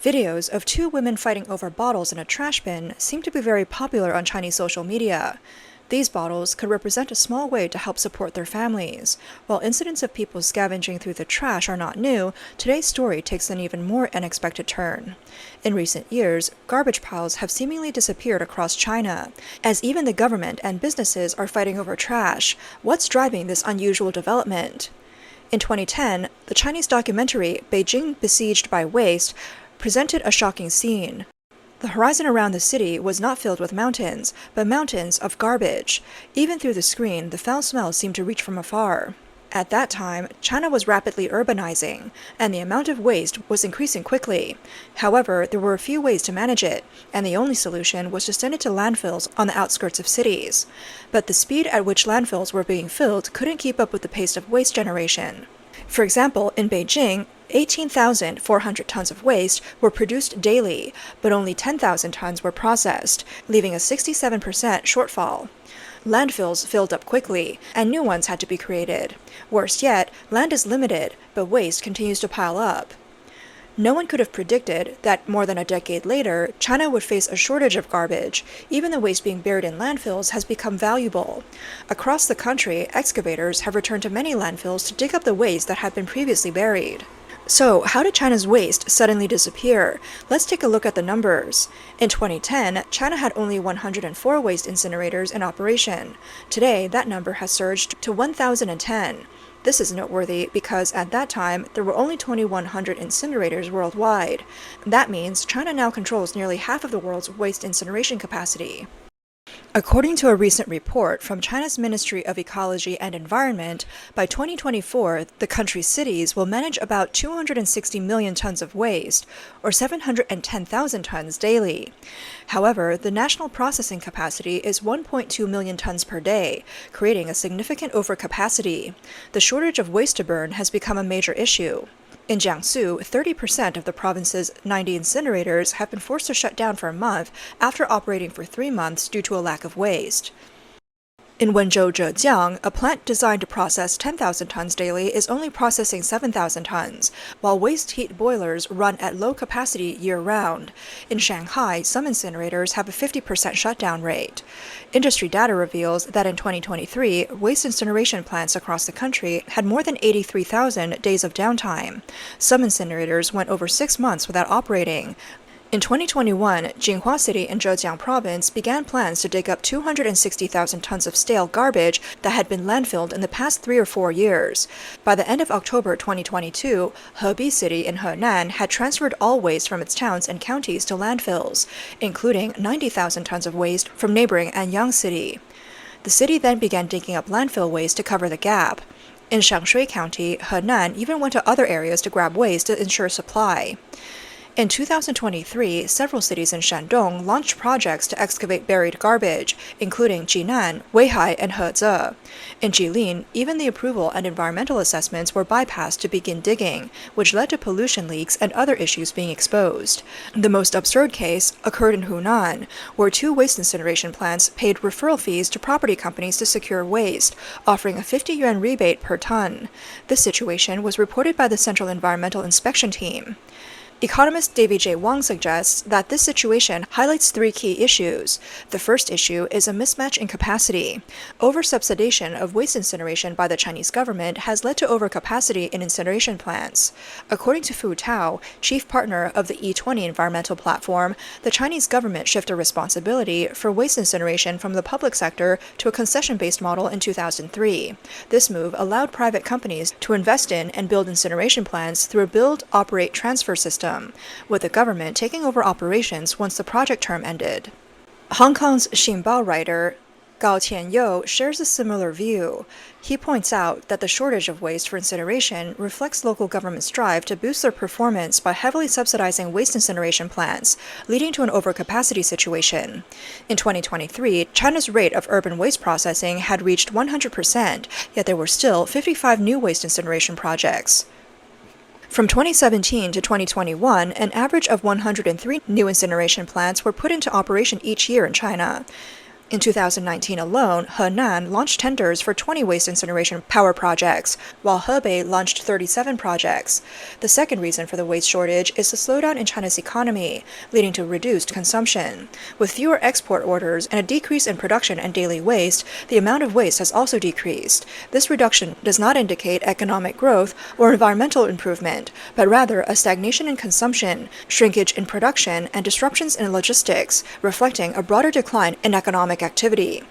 Videos of two women fighting over bottles in a trash bin seem to be very popular on Chinese social media. These bottles could represent a small way to help support their families. While incidents of people scavenging through the trash are not new, today's story takes an even more unexpected turn. In recent years, garbage piles have seemingly disappeared across China, as even the government and businesses are fighting over trash. What's driving this unusual development? In 2010, the Chinese documentary Beijing Besieged by Waste presented a shocking scene. The horizon around the city was not filled with mountains, but mountains of garbage. Even through the screen, the foul smell seemed to reach from afar. At that time, China was rapidly urbanizing, and the amount of waste was increasing quickly. However, there were a few ways to manage it, and the only solution was to send it to landfills on the outskirts of cities. But the speed at which landfills were being filled couldn't keep up with the pace of waste generation. For example, in Beijing, 18,400 tons of waste were produced daily, but only 10,000 tons were processed, leaving a 67% shortfall. Landfills filled up quickly, and new ones had to be created. Worse yet, land is limited, but waste continues to pile up. No one could have predicted that more than a decade later, China would face a shortage of garbage. Even the waste being buried in landfills has become valuable. Across the country, excavators have returned to many landfills to dig up the waste that had been previously buried. So, how did China's waste suddenly disappear? Let's take a look at the numbers. In 2010, China had only 104 waste incinerators in operation. Today, that number has surged to 1,010. This is noteworthy because at that time, there were only 2,100 incinerators worldwide. That means China now controls nearly half of the world's waste incineration capacity. According to a recent report from China's Ministry of Ecology and Environment, by 2024, the country's cities will manage about 260 million tons of waste, or 710,000 tons daily. However, the national processing capacity is 1.2 million tons per day, creating a significant overcapacity. The shortage of waste to burn has become a major issue. In Jiangsu, 30% of the province's 90 incinerators have been forced to shut down for a month after operating for 3 months due to a lack of waste. In Wenzhou, Zhejiang, a plant designed to process 10,000 tons daily is only processing 7,000 tons, while waste heat boilers run at low capacity year-round. In Shanghai, some incinerators have a 50% shutdown rate. Industry data reveals that in 2023, waste incineration plants across the country had more than 83,000 days of downtime. Some incinerators went over 6 months without operating. In 2021, Jinhua City in Zhejiang Province began plans to dig up 260,000 tons of stale garbage that had been landfilled in the past 3 or 4 years. By the end of October 2022, Hebi City in Henan had transferred all waste from its towns and counties to landfills, including 90,000 tons of waste from neighboring Anyang City. The city then began digging up landfill waste to cover the gap. In Shangshui County, Henan even went to other areas to grab waste to ensure supply. In 2023, several cities in Shandong launched projects to excavate buried garbage, including Jinan, Weihai, and Heze. In Jilin, even the approval and environmental assessments were bypassed to begin digging, which led to pollution leaks and other issues being exposed. The most absurd case occurred in Hunan, where 2 waste incineration plants paid referral fees to property companies to secure waste, offering a 50 yuan rebate per ton. This situation was reported by the Central Environmental Inspection Team. Economist David J. Wong suggests that this situation highlights 3 key issues. The first issue is a mismatch in capacity. Oversubsidization of waste incineration by the Chinese government has led to overcapacity in incineration plants. According to Fu Tao, chief partner of the E20 environmental platform, the Chinese government shifted responsibility for waste incineration from the public sector to a concession-based model in 2003. This move allowed private companies to invest in and build incineration plants through a build-operate-transfer system, with the government taking over operations once the project term ended. Hong Kong's Xinbao writer Gao Tianyou shares a similar view. He points out that the shortage of waste for incineration reflects local governments' drive to boost their performance by heavily subsidizing waste incineration plants, leading to an overcapacity situation. In 2023, China's rate of urban waste processing had reached 100%, yet there were still 55 new waste incineration projects. From 2017 to 2021, an average of 103 new incineration plants were put into operation each year in China. In 2019 alone, Henan launched tenders for 20 waste incineration power projects, while Hebei launched 37 projects. The second reason for the waste shortage is the slowdown in China's economy, leading to reduced consumption. With fewer export orders and a decrease in production and daily waste, the amount of waste has also decreased. This reduction does not indicate economic growth or environmental improvement, but rather a stagnation in consumption, shrinkage in production, and disruptions in logistics, reflecting a broader decline in economic activity.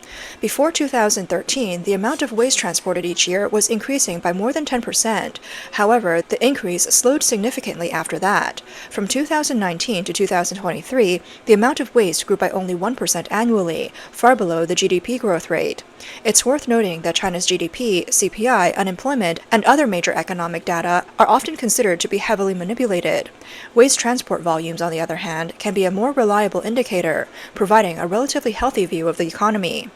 Before 2013, the amount of waste transported each year was increasing by more than 10%. However, the increase slowed significantly after that. From 2019 to 2023, the amount of waste grew by only 1% annually, far below the GDP growth rate. It's worth noting that China's GDP, CPI, unemployment, and other major economic data are often considered to be heavily manipulated. Waste transport volumes, on the other hand, can be a more reliable indicator, providing a relatively healthy view of the economy.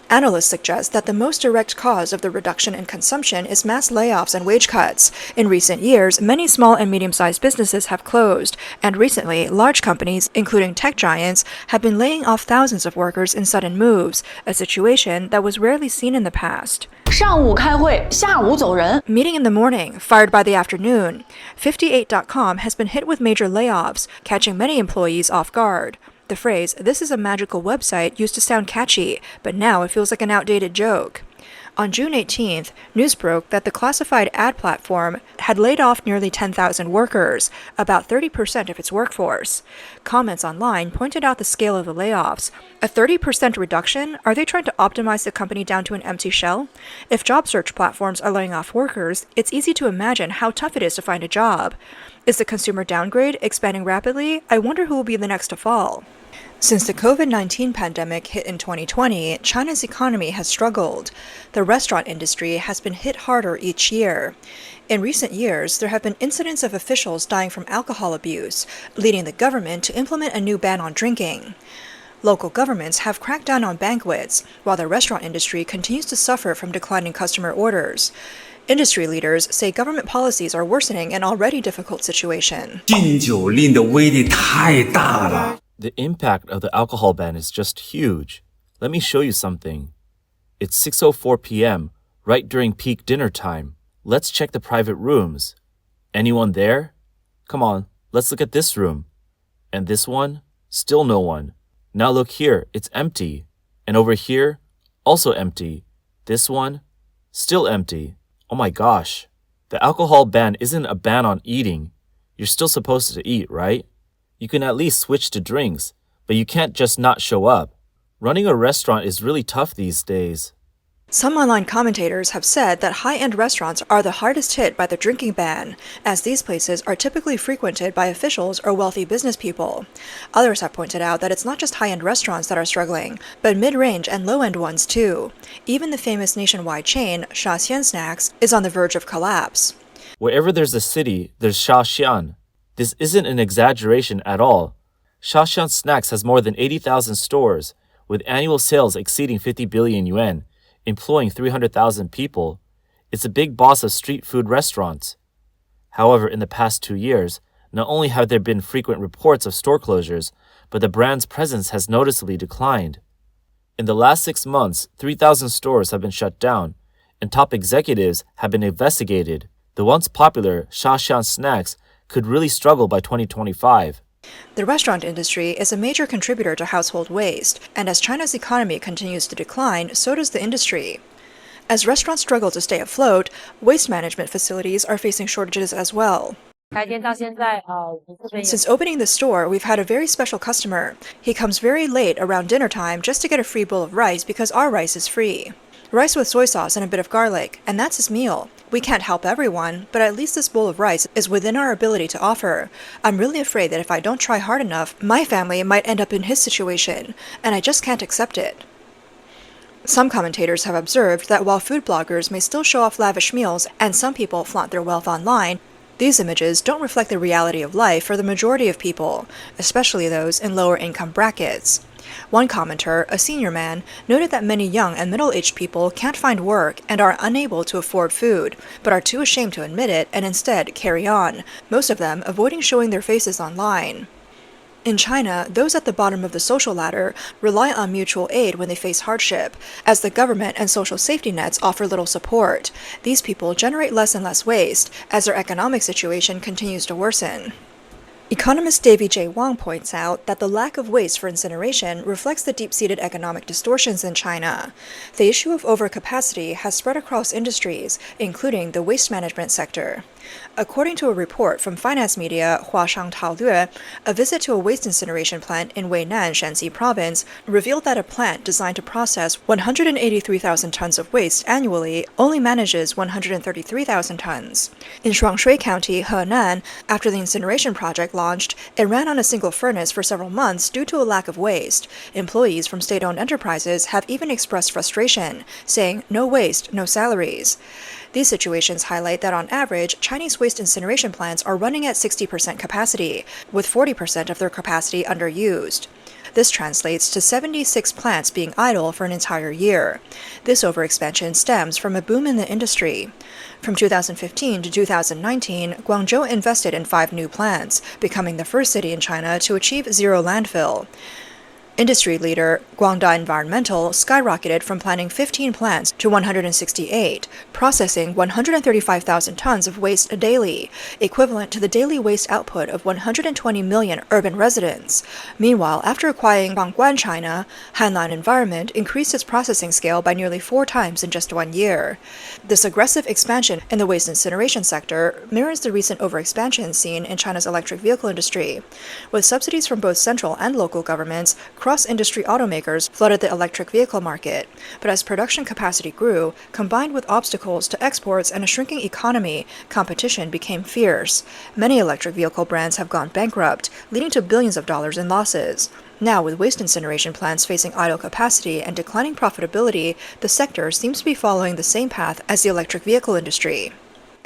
Analysts suggest that the most direct cause of the reduction in consumption is mass layoffs and wage cuts. In recent years, many small and medium-sized businesses have closed, and recently, large companies, including tech giants, have been laying off thousands of workers in sudden moves, a situation that was rarely seen in the past. 上午开会，下午走人。 Meeting in the morning, fired by the afternoon. 58.com has been hit with major layoffs, catching many employees off guard. The phrase, "this is a magical website," used to sound catchy, but now it feels like an outdated joke. On June 18th, news broke that the classified ad platform had laid off nearly 10,000 workers, about 30% of its workforce. Comments online pointed out the scale of the layoffs. A 30% reduction? Are they trying to optimize the company down to an empty shell? If job search platforms are laying off workers, it's easy to imagine how tough it is to find a job. Is the consumer downgrade expanding rapidly? I wonder who will be the next to fall. Since the COVID-19 pandemic hit in 2020, China's economy has struggled. The restaurant industry has been hit harder each year. In recent years, there have been incidents of officials dying from alcohol abuse, leading the government to implement a new ban on drinking. Local governments have cracked down on banquets, while the restaurant industry continues to suffer from declining customer orders. Industry leaders say government policies are worsening an already difficult situation. 禁酒令的威力太大了。 The impact of the alcohol ban is just huge. Let me show you something. It's 6:04 p.m., right during peak dinner time. Let's check the private rooms. Anyone there? Come on, let's look at this room. And this one? Still no one. Now look here, it's empty. And over here? Also empty. This one? Still empty. Oh my gosh. The alcohol ban isn't a ban on eating. You're still supposed to eat, right? You can at least switch to drinks, but you can't just not show up. Running a restaurant is really tough these days. Some online commentators have said that high-end restaurants are the hardest hit by the drinking ban, as these places are typically frequented by officials or wealthy business people. Others have pointed out that it's not just high-end restaurants that are struggling, but mid-range and low-end ones too. Even the famous nationwide chain, Shaxian Snacks, is on the verge of collapse. Wherever there's a city, there's Shaxian. This isn't an exaggeration at all. Shaxian Snacks has more than 80,000 stores, with annual sales exceeding 50 billion yuan, employing 300,000 people. It's a big boss of street food restaurants. However, in the past 2 years, not only have there been frequent reports of store closures, but the brand's presence has noticeably declined. In the last 6 months, 3,000 stores have been shut down, and top executives have been investigated. The once popular Shaxian Snacks could really struggle by 2025. The restaurant industry is a major contributor to household waste, and as China's economy continues to decline, so does the industry. As restaurants struggle to stay afloat, waste management facilities are facing shortages as well. Since opening the store, we've had a very special customer. He comes very late around dinner time just to get a free bowl of rice because our rice is free. Rice with soy sauce and a bit of garlic, and that's his meal. We can't help everyone, but at least this bowl of rice is within our ability to offer. I'm really afraid that if I don't try hard enough, my family might end up in his situation, and I just can't accept it. Some commentators have observed that while food bloggers may still show off lavish meals and some people flaunt their wealth online, these images don't reflect the reality of life for the majority of people, especially those in lower income brackets. One commenter, a senior man, noted that many young and middle-aged people can't find work and are unable to afford food, but are too ashamed to admit it and instead carry on, most of them avoiding showing their faces online. In China, those at the bottom of the social ladder rely on mutual aid when they face hardship, as the government and social safety nets offer little support. These people generate less and less waste as their economic situation continues to worsen. Economist Davy J. Wong points out that the lack of waste for incineration reflects the deep-seated economic distortions in China. The issue of overcapacity has spread across industries, including the waste management sector. According to a report from finance media Huashang Taolue, a visit to a waste incineration plant in Weinan, Shanxi province, revealed that a plant designed to process 183,000 tons of waste annually only manages 133,000 tons. In Shuangshui County, Henan, after the incineration project launched, it ran on a single furnace for several months due to a lack of waste. Employees from state-owned enterprises have even expressed frustration, saying, "No waste, no salaries." These situations highlight that on average, Chinese waste incineration plants are running at 60% capacity, with 40% of their capacity underused. This translates to 76 plants being idle for an entire year. This overexpansion stems from a boom in the industry. From 2015 to 2019, Guangzhou invested in 5 new plants, becoming the first city in China to achieve zero landfill. Industry leader Guangda Environmental skyrocketed from planning 15 plants to 168, processing 135,000 tons of waste daily, equivalent to the daily waste output of 120 million urban residents. Meanwhile, after acquiring Guangguan China, Hanlan Environment increased its processing scale by nearly 4 times in just 1 year. This aggressive expansion in the waste incineration sector mirrors the recent overexpansion seen in China's electric vehicle industry. With subsidies from both central and local governments, cross-industry automakers flooded the electric vehicle market, but as production capacity grew, combined with obstacles to exports and a shrinking economy, competition became fierce. Many electric vehicle brands have gone bankrupt, leading to billions of dollars in losses. Now, with waste incineration plants facing idle capacity and declining profitability, the sector seems to be following the same path as the electric vehicle industry.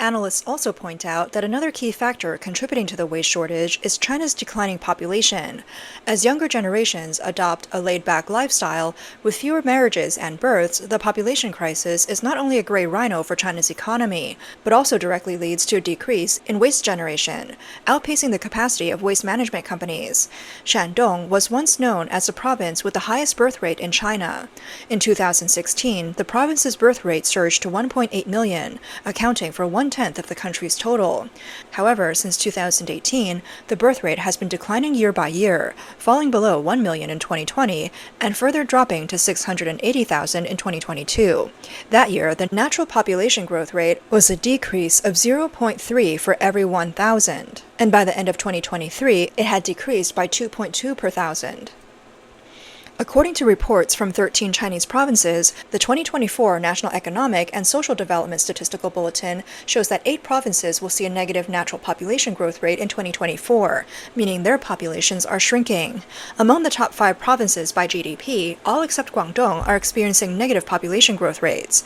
Analysts also point out that another key factor contributing to the waste shortage is China's declining population. As younger generations adopt a laid-back lifestyle, with fewer marriages and births, the population crisis is not only a gray rhino for China's economy, but also directly leads to a decrease in waste generation, outpacing the capacity of waste management companies. Shandong was once known as the province with the highest birth rate in China. In 2016, the province's birth rate surged to 1.8 million, accounting for 1/10 of the country's total. However, since 2018, the birth rate has been declining year by year, falling below 1 million in 2020 and further dropping to 680,000 in 2022. That year, the natural population growth rate was a decrease of 0.3 for every 1,000, and by the end of 2023, it had decreased by 2.2 per thousand. According to reports from 13 Chinese provinces, the 2024 National Economic and Social Development Statistical Bulletin shows that 8 provinces will see a negative natural population growth rate in 2024, meaning their populations are shrinking. Among the top 5 provinces by GDP, all except Guangdong are experiencing negative population growth rates.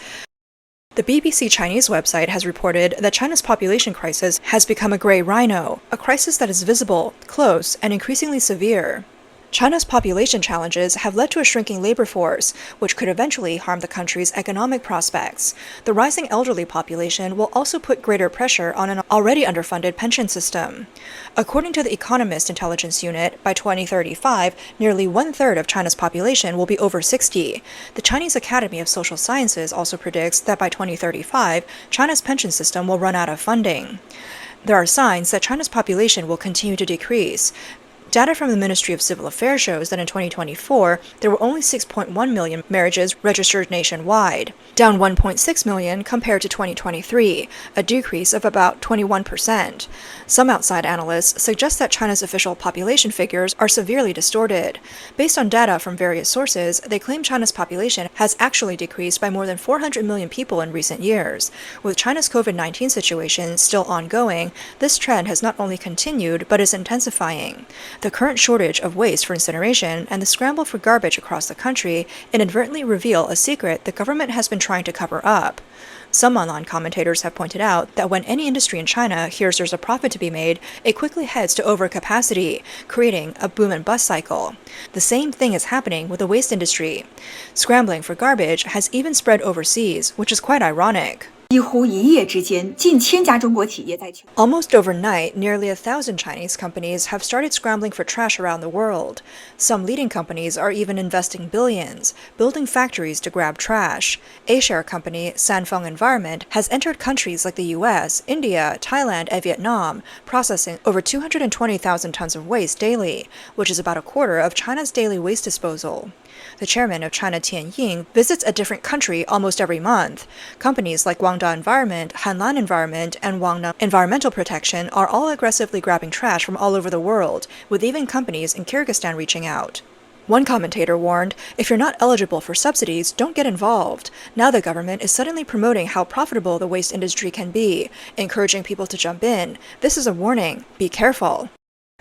The BBC Chinese website has reported that China's population crisis has become a gray rhino, a crisis that is visible, close, and increasingly severe. China's population challenges have led to a shrinking labor force, which could eventually harm the country's economic prospects. The rising elderly population will also put greater pressure on an already underfunded pension system. According to the Economist Intelligence Unit, by 2035, nearly 1/3 of China's population will be over 60. The Chinese Academy of Social Sciences also predicts that by 2035, China's pension system will run out of funding. There are signs that China's population will continue to decrease. Data from the Ministry of Civil Affairs shows that in 2024, there were only 6.1 million marriages registered nationwide, down 1.6 million compared to 2023, a decrease of about 21%. Some outside analysts suggest that China's official population figures are severely distorted. Based on data from various sources, they claim China's population has actually decreased by more than 400 million people in recent years. With China's COVID-19 situation still ongoing, this trend has not only continued, but is intensifying. The current shortage of waste for incineration and the scramble for garbage across the country inadvertently reveal a secret the government has been trying to cover up. Some online commentators have pointed out that when any industry in China hears there's a profit to be made, it quickly heads to overcapacity, creating a boom and bust cycle. The same thing is happening with the waste industry. Scrambling for garbage has even spread overseas, which is quite ironic. 几乎一夜之间，近千家中国企业在全 Almost overnight, nearly 1,000 Chinese companies have started scrambling for trash around the world. Some leading companies are even investing billions, building factories to grab trash. A-share company Sanfeng Environment has entered countries like the US, India, Thailand, and Vietnam, processing over 220,000 tons of waste daily, which is about a quarter of China's daily waste disposal. The chairman of China Tianying visits a different country almost every month. Companies like Guangda Environment, Hanlan Environment, and Wangnam Environmental Protection are all aggressively grabbing trash from all over the world, with even companies in Kyrgyzstan reaching out. One commentator warned, if you're not eligible for subsidies, don't get involved. Now the government is suddenly promoting how profitable the waste industry can be, encouraging people to jump in. This is a warning. Be careful.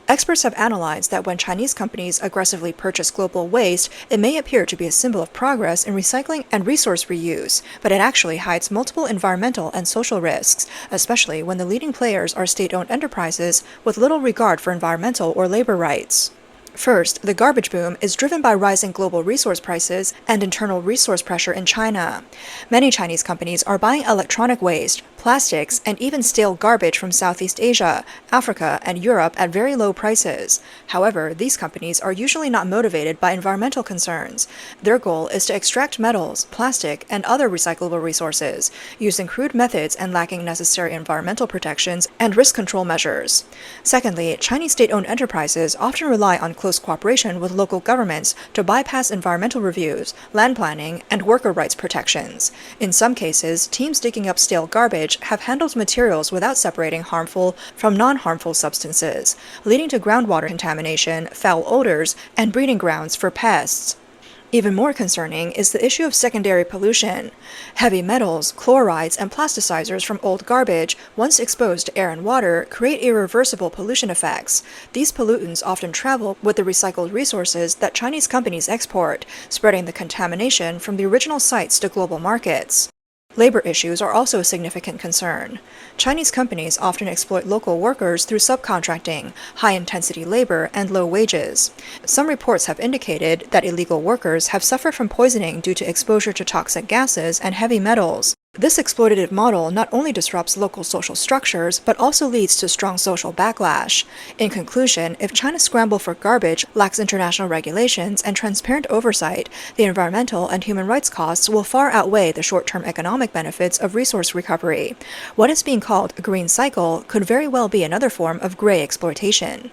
Experts have analyzed that when Chinese companies aggressively purchase global waste, it may appear to be a symbol of progress in recycling and resource reuse, but it actually hides multiple environmental and social risks, especially when the leading players are state-owned enterprises with little regard for environmental or labor rights. First, the garbage boom is driven by rising global resource prices and internal resource pressure in China. Many Chinese companies are buying electronic waste, plastics, and even stale garbage from Southeast Asia, Africa, and Europe at very low prices. However, these companies are usually not motivated by environmental concerns. Their goal is to extract metals, plastic, and other recyclable resources, using crude methods and lacking necessary environmental protections and risk control measures. Secondly, Chinese state-owned enterprises often rely on close cooperation with local governments to bypass environmental reviews, land planning, and worker rights protections. In some cases, teams digging up stale garbage have handled materials without separating harmful from non-harmful substances, leading to groundwater contamination, foul odors, and breeding grounds for pests. Even more concerning is the issue of secondary pollution. Heavy metals, chlorides, and plasticizers from old garbage, once exposed to air and water, create irreversible pollution effects. These pollutants often travel with the recycled resources that Chinese companies export, spreading the contamination from the original sites to global markets. Labor issues are also a significant concern. Chinese companies often exploit local workers through subcontracting, high-intensity labor, and low wages. Some reports have indicated that illegal workers have suffered from poisoning due to exposure to toxic gases and heavy metals. This exploitative model not only disrupts local social structures, but also leads to strong social backlash. In conclusion, if China's scramble for garbage lacks international regulations and transparent oversight, the environmental and human rights costs will far outweigh the short-term economic benefits of resource recovery. What is being called a green cycle could very well be another form of gray exploitation.